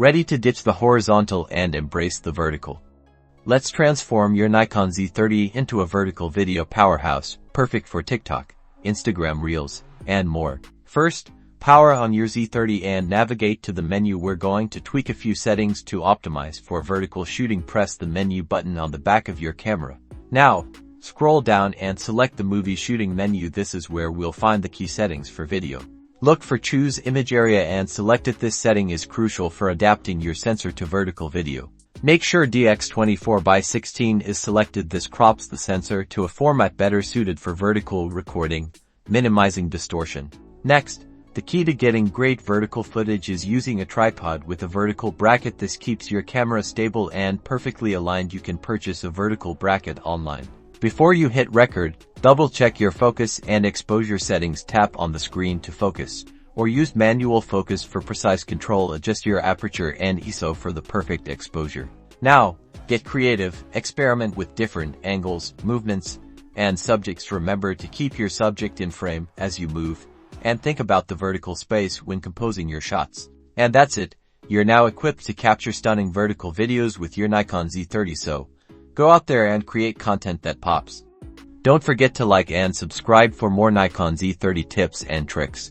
Ready to ditch the horizontal and embrace the vertical? Let's transform your Nikon Z30 into a vertical video powerhouse, perfect for TikTok, Instagram Reels, and more. First, power on your Z30 and navigate to the menu. We're going to tweak a few settings to optimize for vertical shooting. Press the menu button on the back of your camera. Now, scroll down and select the movie shooting menu. This is where we'll find the key settings for video. Look for choose image area and select it. This setting is crucial for adapting your sensor to vertical video. Make sure DX24:16 is selected. This crops the sensor to a format better suited for vertical recording, minimizing distortion. Next, the key to getting great vertical footage is using a tripod with a vertical bracket. This keeps your camera stable and perfectly aligned. You can purchase a vertical bracket online. Before you hit record, double-check your focus and exposure settings. Tap on the screen to focus, or use manual focus for precise control. Adjust your aperture and ISO for the perfect exposure. Now, get creative, experiment with different angles, movements, and subjects. Remember to keep your subject in frame as you move, and think about the vertical space when composing your shots. And that's it, you're now equipped to capture stunning vertical videos with your Nikon Z30. So, go out there and create content that pops. Don't forget to like and subscribe for more Nikon Z30 tips and tricks.